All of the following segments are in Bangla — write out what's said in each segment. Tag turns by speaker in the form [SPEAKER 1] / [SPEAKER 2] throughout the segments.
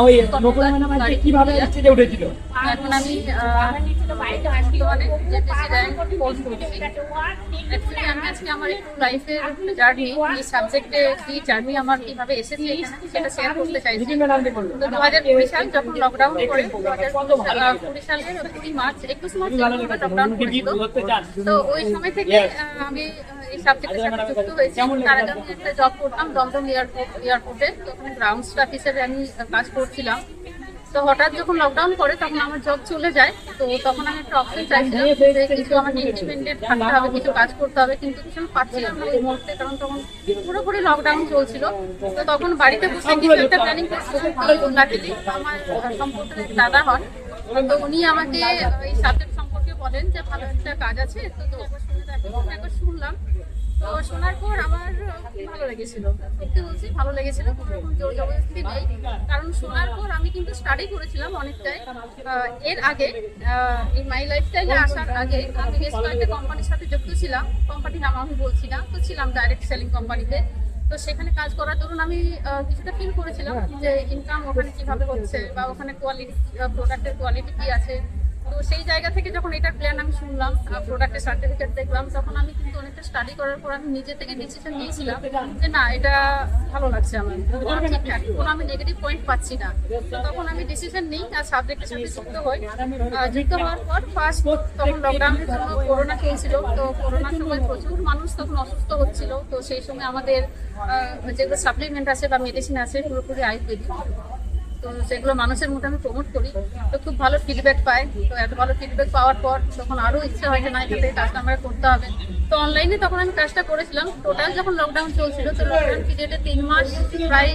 [SPEAKER 1] ওই কিভাবে স্টেজে উঠেছিল?
[SPEAKER 2] এখন আমি আমি আজকে আমার একটু লাইফের জার্নি, এই সাবজেক্টে কি জার্নি আমার কিভাবে এসেছে সেটা শেয়ার করতে চাইছি। তো 2020 সাল যখন লকডাউন করে, 2020 সালের 20 মার্চ 21 মার্চ লকডাউন করেছিল। তো ওই সময় থেকে আমি এই সাবজেক্টের সাথে যুক্ত হয়েছি। তার আগে আমি একটা জব করতাম দমদম এয়ারপোর্টে, তখন গ্রাউন্ড স্টাফ হিসেবে আমি কাজ করছিলাম। তো হঠাৎ যখন লকডাউন করে তখন আমার জব চলে যায়। তো তখন আমি একটা অপশন চাইছিলাম যে কিছু আমাকে ইন্ডিপেন্ডেন্ট থাকতে হবে, কিছু কাজ করতে হবে, কিন্তু কিছু আমি পাচ্ছিলাম না এই মুহূর্তে, কারণ তখন পুরোপুরি লকডাউন চলছিল। তো তখন বাড়িতে বসে কিছু একটা প্ল্যানিং করছিলাম। আমার সম্পর্কে দাদা হন, তো উনি আমাকে এই সাবজেক্ট সম্পর্কে বলেন যে ভালো একটা কাজ আছে, তো একবার শুনলাম। তো শোনার পর আমার ভালো লেগেছিল, সত্যি বলছি ভালো লেগেছিল, জোর জবরদস্তি নেই। কারণ শোনার পর আমি কিন্তু স্টাডি করেছিলাম অনেকটাই। এর আগে এই মাই লাইফস্টাইলে আসার আগে আমি বেশ কয়েকটা কোম্পানির সাথে যুক্ত ছিলাম। কোম্পানির নাম আমি বলছি না, তো ছিলাম ডাইরেক্ট সেলিং কোম্পানিতে। তো সেখানে কাজ করার দরুন আমি কিছুটা ফিল করেছিলাম যে ইনকাম ওখানে কিভাবে হচ্ছে বা ওখানে কোয়ালিটি, প্রোডাক্টের কোয়ালিটি কি আছে। তো সেই জায়গা থেকে যখন এটার প্ল্যান আমি শুনলাম, প্রোডাক্টের সার্টিফিকেট দেখলাম, তখন আমি কিন্তু অনেকটা স্টাডি করার পর আমি নিজে থেকে ডিসিশন নিয়েছিলাম যে না, এটা ভালো লাগছে আমার, ঠিকঠাক, কোনো আমি নেগেটিভ পয়েন্ট পাচ্ছি না। তো তখন আমি ডিসিশন নিই আর সাবজেক্টের সাথে যুক্ত হই। যুক্ত হওয়ার পর ফার্স্ট তখন লকডাউনের জন্য করোনা চলছিল। তো করোনার সময় প্রচুর মানুষ তখন অসুস্থ হচ্ছিল। তো সেই সময় আমাদের যেগুলো সাপ্লিমেন্ট আছে বা মেডিসিন আছে পুরোপুরি আয়ুর্বেদিক, তো সেগুলো মানুষের মধ্যে আমি প্রমোট করি। তো খুব ভালো ফিডব্যাক পাই। তো এত ভালো ফিডব্যাক পাওয়ার পর তখন আরও ইচ্ছা হয় যে না, এখান থেকে কাজটা আমার করতে হবে। তো অনলাইনে তখন আমি কাজটা করেছিলাম। টোটাল যখন লকডাউন চলছিল, তো লকডাউন পিরিয়ডে 3 মাস প্রায়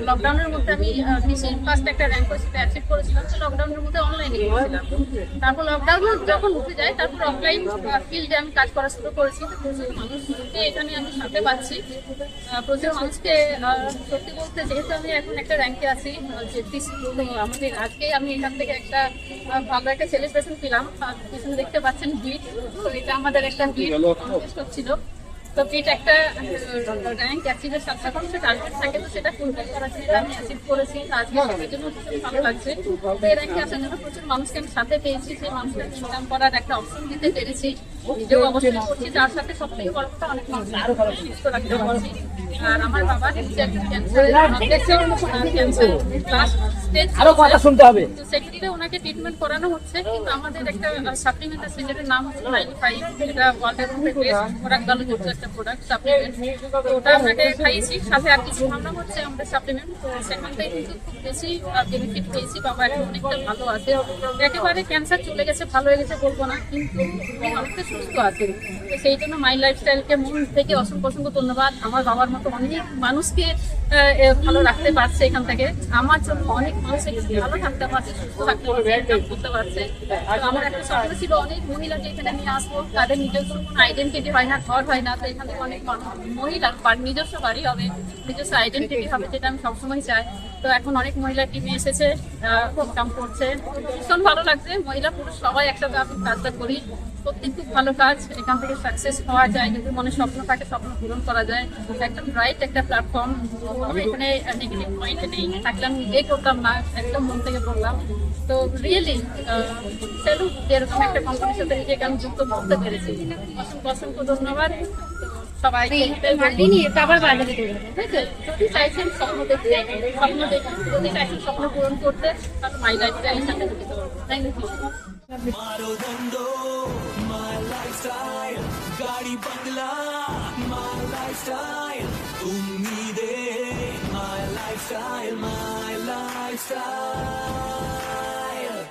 [SPEAKER 2] লকডাউনের মধ্যে আমি ডিসির ফার্স্ট একটা র্যাঙ্ক সেটা অ্যাচিভ করেছিলাম। তো লকডাউনের মধ্যে অনলাইনে করেছিলাম। তারপর লকডাউন যখন উঠে যায়, তারপর অফলাইন ফিল্ডে আমি কাজ করা শুরু করেছি। প্রচুর মানুষকে এখানে আমি সাথে পাচ্ছি, প্রচুর মানুষকে। সত্যি বলতে যেহেতু আমি এখন একটা র্যাঙ্কে আছি, আমাদের আজকে আমি এখান থেকে একটা ভালো একটা সেলিব্রেশন পেলাম। পিছনে দেখতে পাচ্ছেন বিট, তো এটা আমাদের একটা বিট কনটেস্ট হচ্ছিল। তো বিট একটা র্যাঙ্ক অ্যাচিভের সাথে সাথে টার্গেট থাকে, তো সেটা ফুলফিল করার জন্য আমি অ্যাচিভ করেছি। আজকে সেটার জন্য ভীষণ ভালো লাগছে। তো এই র্যাঙ্কে আসার জন্য প্রচুর মানুষকে আমি সাথে পেয়েছি, সেই মানুষকে ইনকাম করার একটা অপশন দিতে পেরেছি। নিজেও অবশ্যই করছি, তার সাথে সব থেকে বড় কথা অনেক মানুষ সুস্থ রাখতে পারছি। আর আমার বাবা সেক্ষেত্রে ওনাকে ট্রিটমেন্ট করানো হচ্ছে। কিন্তু আমাদের একটা সাপ্লিমেন্ট আছে যেটার নাম হচ্ছে 95, যেটা ওয়ার্ল্ডের মধ্যে বেস্ট প্রোডাক্ট ভালো হচ্ছে একটা প্রোডাক্ট সাপ্লিমেন্ট। তো ওটা ওনাকে খাইয়েছি, সাথে আর কিছু ভাবনা হচ্ছে আমাদের সাপ্লিমেন্ট। তো সেখান থেকে কিন্তু খুব বেশি বেনিফিট পেয়েছি। বাবা এখন অনেকটা ভালো আছে, একেবারে ক্যান্সার চলে গেছে, ভালো হয়ে গেছে বলবো না, কিন্তু অনেকটা সুস্থ আছে। তো সেই জন্য মাই লাইফস্টাইলকে মন থেকে অসংখ্য অসংখ্য ধন্যবাদ। আমার বাবার মতো অনেক মানুষকে ভালো রাখতে পারছে এখান থেকে। আমার জন্য অনেক মানুষ ভালো থাকতে পারছে, সুস্থ থাকতে করতে পারছে। আমার একটা স্বপ্ন ছিল অনেক মহিলাকে এখানে নিয়ে আসবো, তাদের নিজস্ব কোনো আইডেন্টিটি হয় না, ঘর হয় না। তো এখান থেকে অনেক মহিলার নিজস্ব বাড়ি হবে, নিজস্ব আইডেন্টিটি হবে, যেটা আমি সবসময় চাই। তো এখন অনেক মহিলা টিমে এসেছে, কাম করছে, ভীষণ ভালো লাগছে। মহিলা পুরুষ সবাই একসাথে আমি কাজটা করি, সত্যি খুব ভালো কাজ। এখান থেকে সাকসেস হওয়া যায়, যদি মনে স্বপ্ন থাকে স্বপ্ন পূরণ করা যায়। একদম রাইট একটা প্ল্যাটফর্ম, এখানে নেগেটিভ পয়েন্ট নেই। থাকলে আমি নিজেই করতাম না, একদম মন থেকে বললাম। তো রিয়েলি স্যালুট, এরকম একটা কোম্পানির সাথে নিজেকে আমি যুক্ত করতে পেরেছি। অসংখ্য অসংখ্য ধন্যবাদ সবাইকে। যদি চাইছেন স্বপ্ন দেখতে, যদি চাইছেন স্বপ্ন পূরণ করতে, তাহলে মাই লাইফস্টাইলের সাথে যুক্ত করুন। Thank you.
[SPEAKER 3] My lifestyle, गाड़ी बंगला, my lifestyle, उम्मीदें, my lifestyle, my lifestyle.